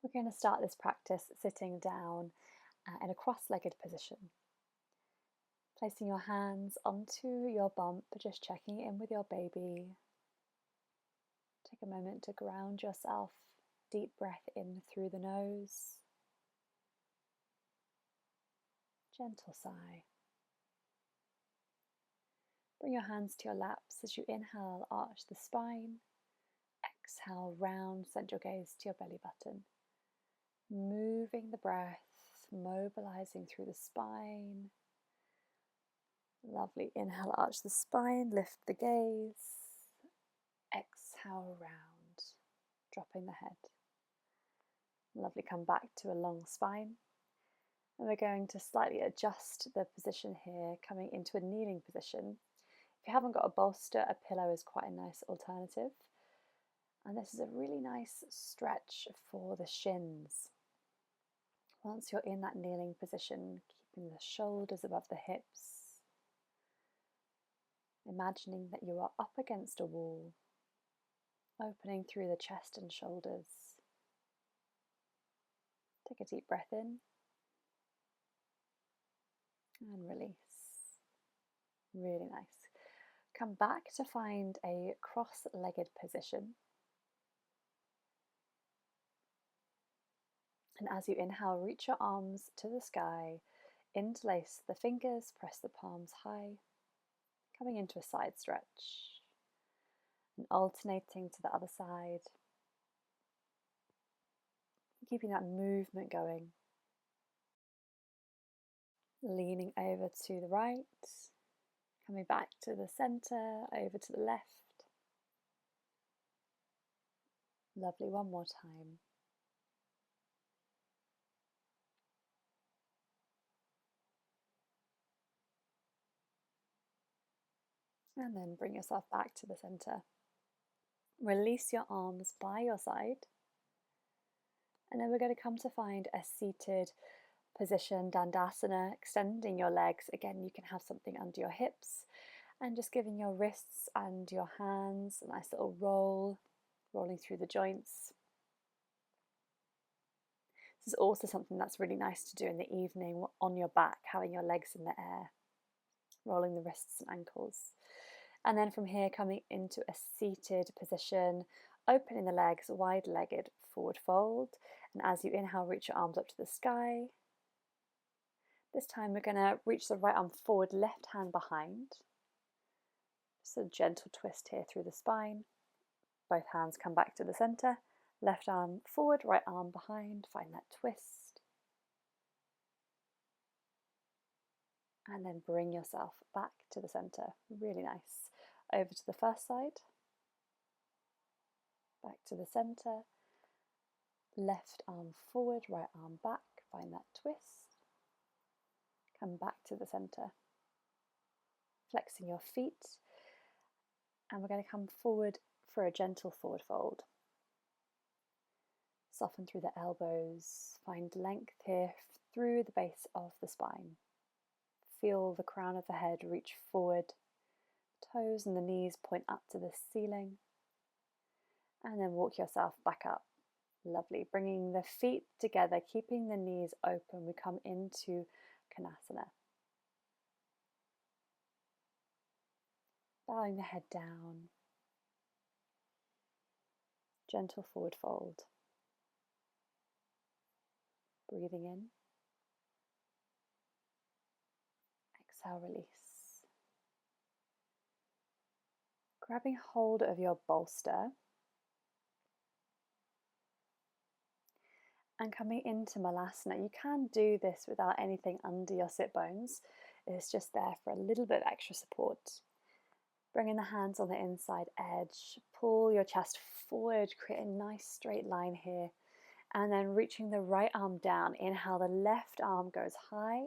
We're going to start this practice sitting down in a cross-legged position. Placing your hands onto your bump, just checking in with your baby. Take a moment to ground yourself. Deep breath in through the nose. Gentle sigh. Bring your hands to your laps as you inhale, arch the spine. Exhale, round, send your gaze to your belly button. Moving the breath, mobilizing through the spine. Lovely. Inhale, arch the spine, lift the gaze. Exhale, round, dropping the head. Lovely. Come back to a long spine. And we're going to slightly adjust the position here, coming into a kneeling position. If you haven't got a bolster, a pillow is quite a nice alternative. And this is a really nice stretch for the shins. Once you're in that kneeling position, keeping the shoulders above the hips, imagining that you are up against a wall, opening through the chest and shoulders. Take a deep breath in and release. Really nice. Come back to find a cross-legged position. And as you inhale, reach your arms to the sky, interlace the fingers, press the palms high, coming into a side stretch, and alternating to the other side, keeping that movement going. Leaning over to the right, coming back to the center, over to the left. Lovely, one more time. And then bring yourself back to the center. Release your arms by your side. And then we're going to come to find a seated position, Dandasana, extending your legs. Again, you can have something under your hips and just giving your wrists and your hands a nice little roll, rolling through the joints. This is also something that's really nice to do in the evening on your back, having your legs in the air, rolling the wrists and ankles. And then from here, coming into a seated position, opening the legs, wide-legged forward fold. And as you inhale, reach your arms up to the sky. This time we're going to reach the right arm forward, left hand behind. Just a gentle twist here through the spine. Both hands come back to the center. Left arm forward, right arm behind. Find that twist. And then bring yourself back to the center. Really nice. Over to the first side. Back to the center. Left arm forward, right arm back. Find that twist. Come back to the center. Flexing your feet. And we're going to come forward for a gentle forward fold. Soften through the elbows. Find length here through the base of the spine. Feel the crown of the head reach forward. Toes and the knees point up to the ceiling. And then walk yourself back up. Lovely. Bringing the feet together, keeping the knees open, we come into Konasana. Bowing the head down. Gentle forward fold. Breathing in. Exhale, release. Grabbing hold of your bolster and coming into Malasana. You can do this without anything under your sit bones. It's just there for a little bit of extra support. Bringing the hands on the inside edge. Pull your chest forward, create a nice straight line here. And then reaching the right arm down. Inhale, the left arm goes high.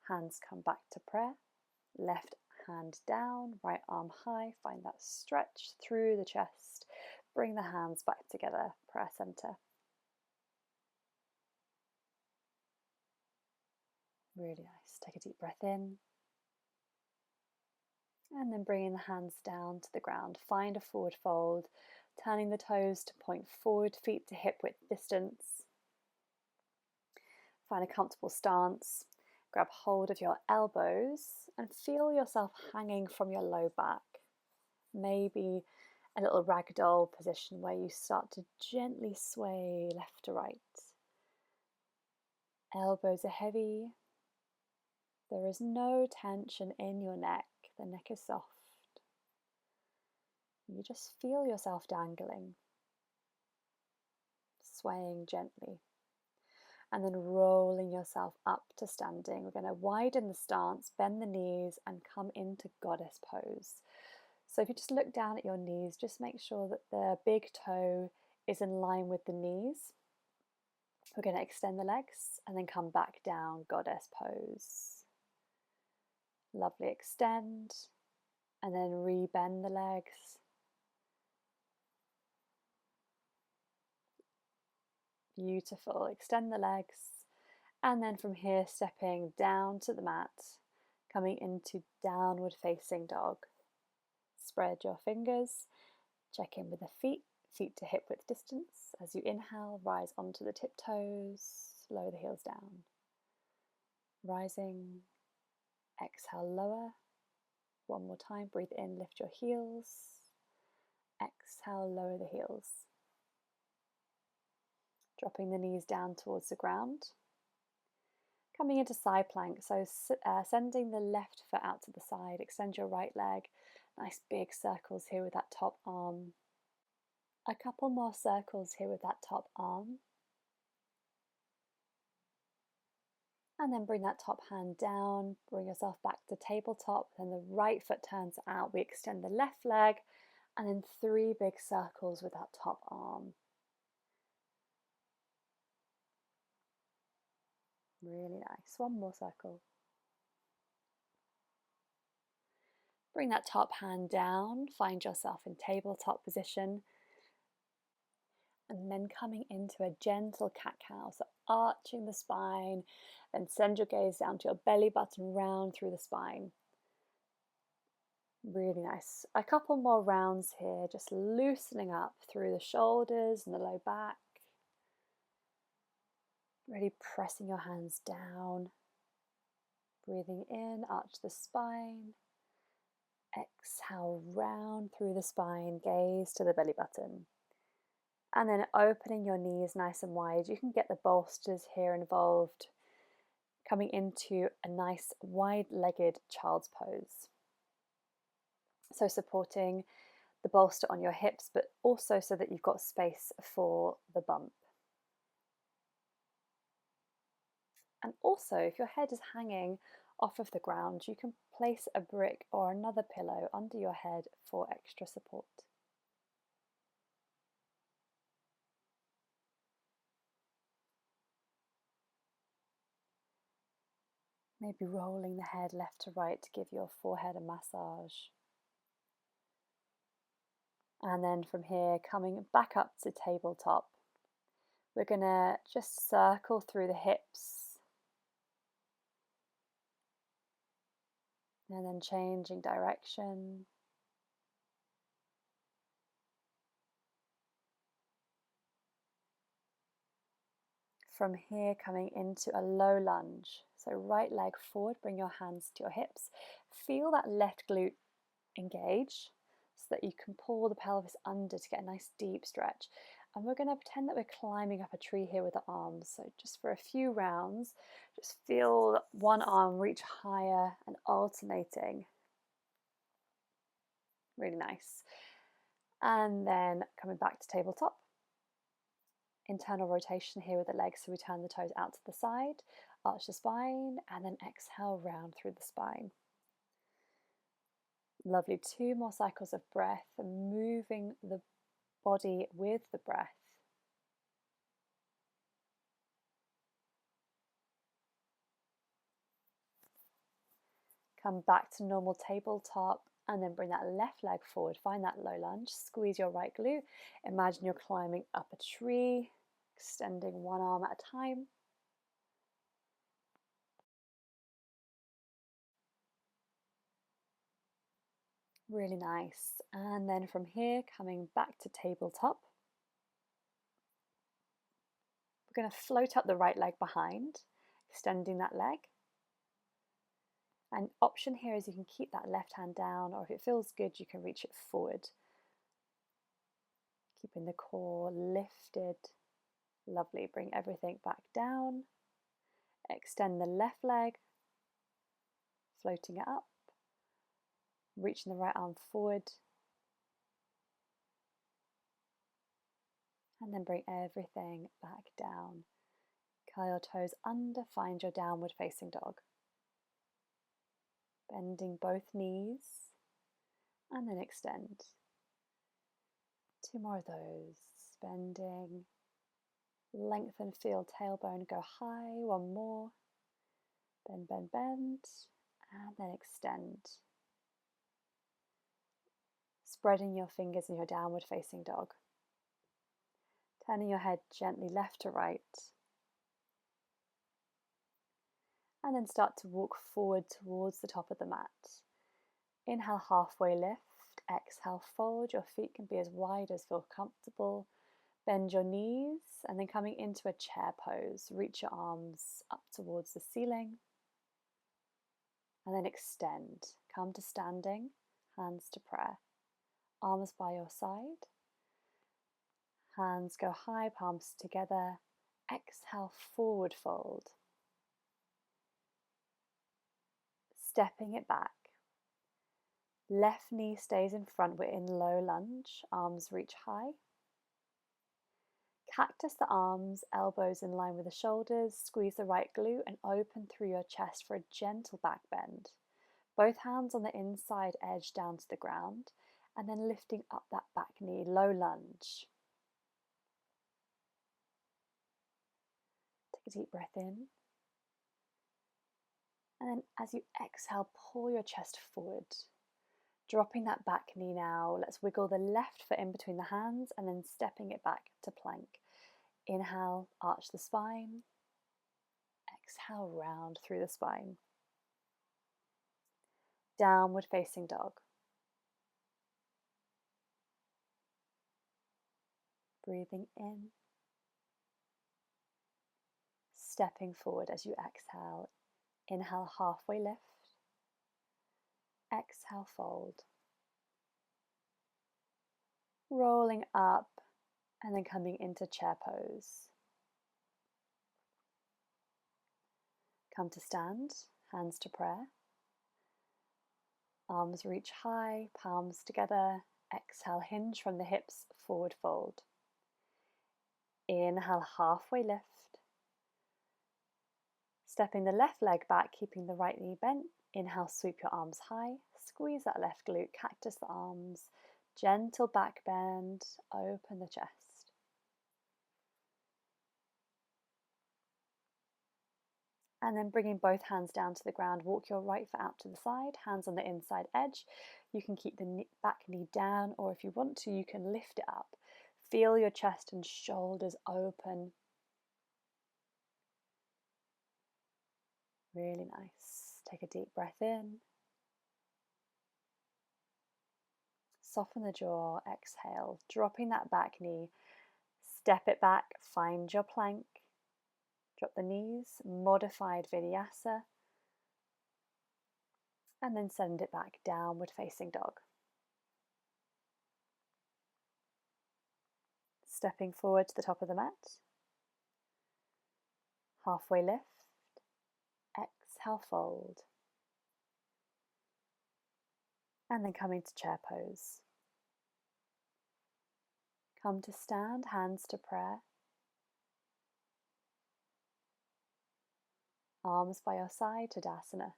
Hands come back to prayer. Left hand down, right arm high. Find that stretch through the chest. Bring the hands back together, prayer center. Really nice. Take a deep breath in. And then bringing the hands down to the ground. Find a forward fold, turning the toes to point forward, feet to hip width distance. Find a comfortable stance. Grab hold of your elbows and feel yourself hanging from your low back. Maybe a little ragdoll position where you start to gently sway left to right. Elbows are heavy. There is no tension in your neck. The neck is soft. You just feel yourself dangling, swaying gently, and then rolling yourself up to standing. We're going to widen the stance, bend the knees, and come into goddess pose. So if you just look down at your knees, just make sure that the big toe is in line with the knees. We're going to extend the legs and then come back down, goddess pose. Lovely, extend and then re-bend the legs. Beautiful, extend the legs, and then from here stepping down to the mat, coming into downward facing dog. Spread your fingers, check in with the feet to hip width distance. As you inhale, rise onto the tiptoes, lower the heels down. Rising, exhale, lower. One more time, breathe in, lift your heels. Exhale, lower the heels. Dropping the knees down towards the ground. Coming into side plank, so sending the left foot out to the side, extend your right leg. Nice big circles here with that top arm. A couple more circles here with that top arm. And then bring that top hand down, bring yourself back to tabletop, then the right foot turns out. We extend the left leg, and then 3 big circles with that top arm. Really nice. One more circle. Bring that top hand down, find yourself in tabletop position, and then coming into a gentle cat-cow, so arching the spine, then send your gaze down to your belly button, round through the spine. Really nice. A couple more rounds here, just loosening up through the shoulders and the low back. Really pressing your hands down. Breathing in, arch the spine. Exhale, round through the spine, gaze to the belly button. And then opening your knees nice and wide. You can get the bolsters here involved. Coming into a nice wide-legged child's pose. So supporting the bolster on your hips, but also so that you've got space for the bump. And also, if your head is hanging off of the ground, you can place a brick or another pillow under your head for extra support. Maybe rolling the head left to right to give your forehead a massage. And then from here, coming back up to tabletop, we're going to just circle through the hips. And then changing direction. From here, coming into a low lunge. So right leg forward, bring your hands to your hips. Feel that left glute engage so that you can pull the pelvis under to get a nice deep stretch. And we're going to pretend that we're climbing up a tree here with the arms. So just for a few rounds, just feel one arm reach higher and alternating. Really nice. And then coming back to tabletop. Internal rotation here with the legs, so we turn the toes out to the side, arch the spine, and then exhale round through the spine. Lovely. 2 more cycles of breath and moving the body with the breath. Come back to normal tabletop and then bring that left leg forward. Find that low lunge, squeeze your right glute. Imagine you're climbing up a tree, extending one arm at a time. Really nice. And then from here, coming back to tabletop. We're going to float up the right leg behind extending that leg. And option here is you can keep that left hand down, or if it feels good, you can reach it forward. Keeping the core lifted. Lovely. Bring everything back down. Extend the left leg, floating it up. Reaching the right arm forward. And then bring everything back down. Curl your toes under, find your downward facing dog. Bending both knees, and then extend. 2 more of those. Bending, lengthen, feel tailbone go high. 1 more. Bend, bend, bend, and then extend. Spreading your fingers in your downward facing dog. Turning your head gently left to right. And then start to walk forward towards the top of the mat. Inhale, halfway lift. Exhale, fold. Your feet can be as wide as feel comfortable. Bend your knees, and then coming into a chair pose. Reach your arms up towards the ceiling. And then extend. Come to standing, hands to prayer. Arms by your side. Hands go high, palms together. Exhale, forward fold. Stepping it back. Left knee stays in front, we're in low lunge. Arms reach high. Cactus the arms, elbows in line with the shoulders. Squeeze the right glute and open through your chest for a gentle back bend. Both hands on the inside edge down to the ground, and then lifting up that back knee, low lunge. Take a deep breath in. And then as you exhale, pull your chest forward. Dropping that back knee now. Let's wiggle the left foot in between the hands and then stepping it back to plank. Inhale, arch the spine. Exhale, round through the spine. Downward facing dog. Breathing in. Stepping forward as you exhale. Inhale, halfway lift. Exhale, fold. Rolling up and then coming into chair pose. Come to stand, hands to prayer. Arms reach high, palms together. Exhale, hinge from the hips, forward fold. Inhale, halfway lift. Stepping the left leg back, keeping the right knee bent. Inhale, sweep your arms high. Squeeze that left glute, cactus the arms. Gentle back bend, open the chest. And then bringing both hands down to the ground, walk your right foot out to the side, hands on the inside edge. You can keep the back knee down, or if you want to, you can lift it up. Feel your chest and shoulders open. Really nice. Take a deep breath in. Soften the jaw, exhale, dropping that back knee. Step it back, find your plank. Drop the knees, modified vinyasa. And then send it back, downward facing dog. Stepping forward to the top of the mat. Halfway lift. Exhale, fold. And then coming to chair pose. Come to stand, hands to prayer. Arms by your side, Tadasana.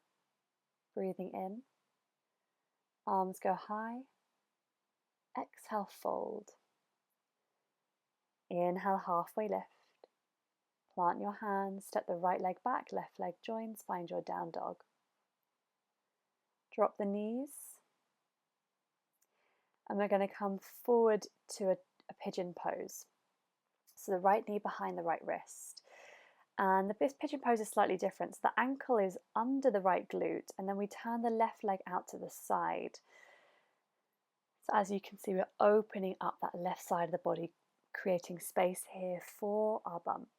Breathing in. Arms go high. Exhale, fold. Inhale, halfway lift. Plant your hands, step the right leg back, left leg joins, find your down dog. Drop the knees. And we're going to come forward to a pigeon pose. So the right knee behind the right wrist. And this pigeon pose is slightly different. So the ankle is under the right glute, and then we turn the left leg out to the side. So as you can see, we're opening up that left side of the body, creating space here for our bump.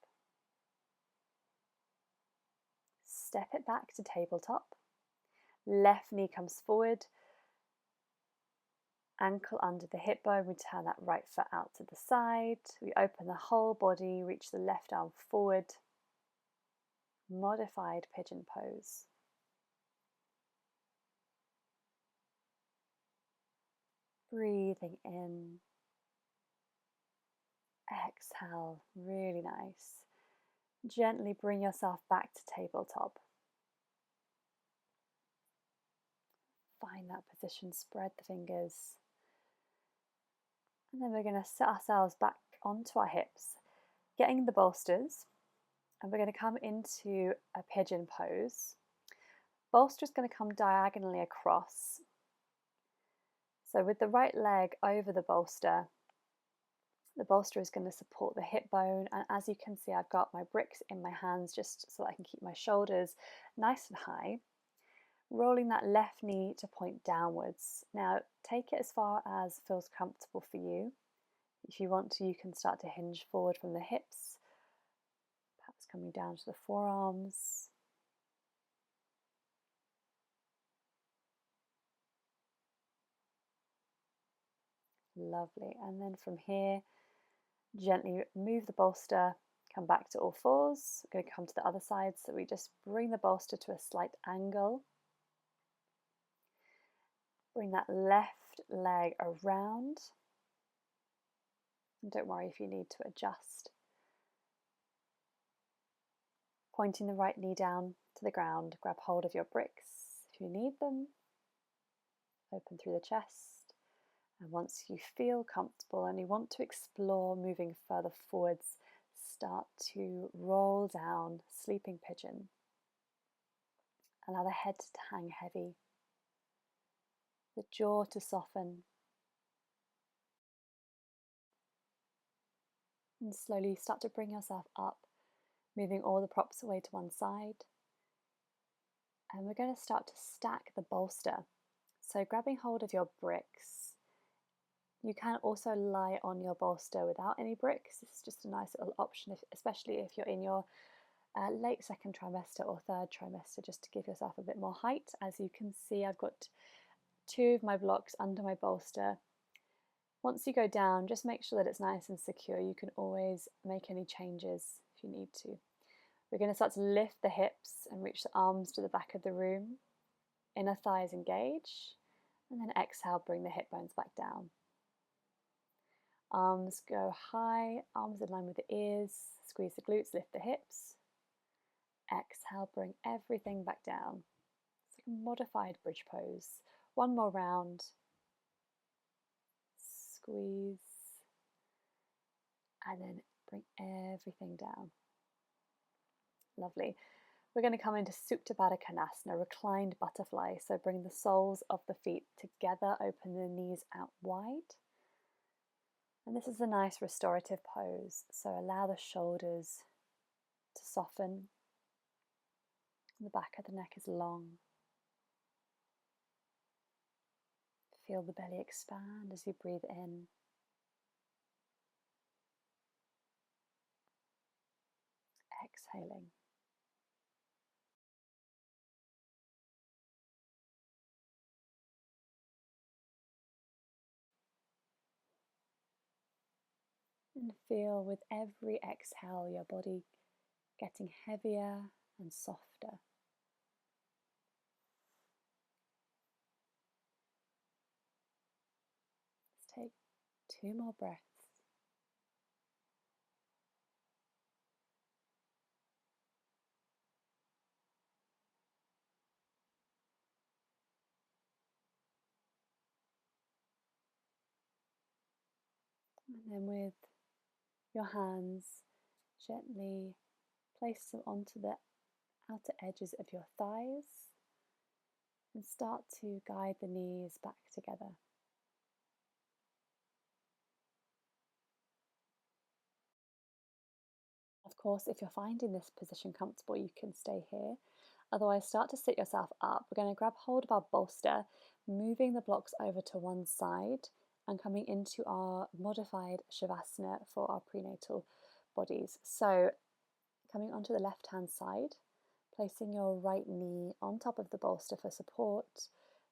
step it back to tabletop. Left knee comes forward, ankle under the hip bone, we turn that right foot out to the side, we open the whole body, reach the left arm forward, modified pigeon pose. Breathing in, exhale, really nice. Gently bring yourself back to tabletop. Find that position, spread the fingers. And then we're going to set ourselves back onto our hips, getting the bolsters, and we're going to come into a pigeon pose. Bolster is going to come diagonally across. So with the right leg over the bolster is going to support the hip bone, and as you can see, I've got my bricks in my hands just so that I can keep my shoulders nice and high. Rolling that left knee to point downwards. Now take it as far as feels comfortable for you. If you want to, you can start to hinge forward from the hips, perhaps coming down to the forearms. Lovely. And then from here, gently move the bolster, come back to all fours. We're going to come to the other side, so we just bring the bolster to a slight angle. Bring that left leg around. And don't worry if you need to adjust. Pointing the right knee down to the ground, grab hold of your bricks if you need them. Open through the chest. And once you feel comfortable and you want to explore moving further forwards, start to roll down, sleeping pigeon. Allow the head to hang heavy, the jaw to soften. And slowly start to bring yourself up, moving all the props away to one side. And we're going to start to stack the bolster. So grabbing hold of your bricks. You can also lie on your bolster without any bricks. This is just a nice little option, especially if you're in your late second trimester or third trimester, just to give yourself a bit more height. As you can see, I've got 2 of my blocks under my bolster. Once you go down, just make sure that it's nice and secure. You can always make any changes if you need to. We're going to start to lift the hips and reach the arms to the back of the room. Inner thighs engage, and then exhale, bring the hip bones back down. Arms go high, arms in line with the ears, squeeze the glutes, lift the hips. Exhale, bring everything back down. It's like a modified bridge pose. One more round. Squeeze. And then bring everything down. Lovely. We're going to come into Supta Baddha Konasana, reclined butterfly. So bring the soles of the feet together, open the knees out wide. And this is a nice restorative pose. So allow the shoulders to soften. The back of the neck is long. Feel the belly expand as you breathe in. Exhaling. And feel with every exhale your body getting heavier and softer. Let's take 2 more breaths. And then with your hands, gently place them onto the outer edges of your thighs and start to guide the knees back together. Of course, if you're finding this position comfortable, you can stay here. Otherwise, start to sit yourself up. We're going to grab hold of our bolster, moving the blocks over to one side and coming into our modified Shavasana for our prenatal bodies. So coming onto the left-hand side, Placing your right knee on top of the bolster for support,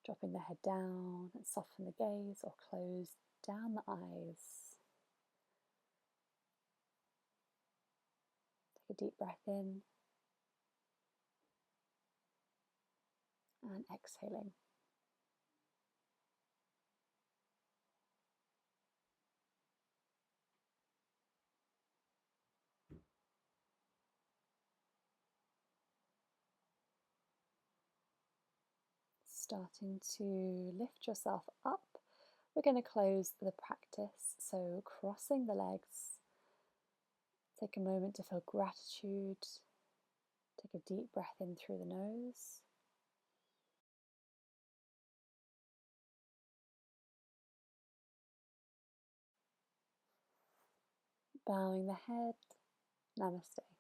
dropping the head down and soften the gaze or close down the eyes. Take a deep breath in and exhaling. Starting to lift yourself up, we're going to close the practice. So crossing the legs, take a moment to feel gratitude. Take a deep breath in through the nose. Bowing the head, namaste.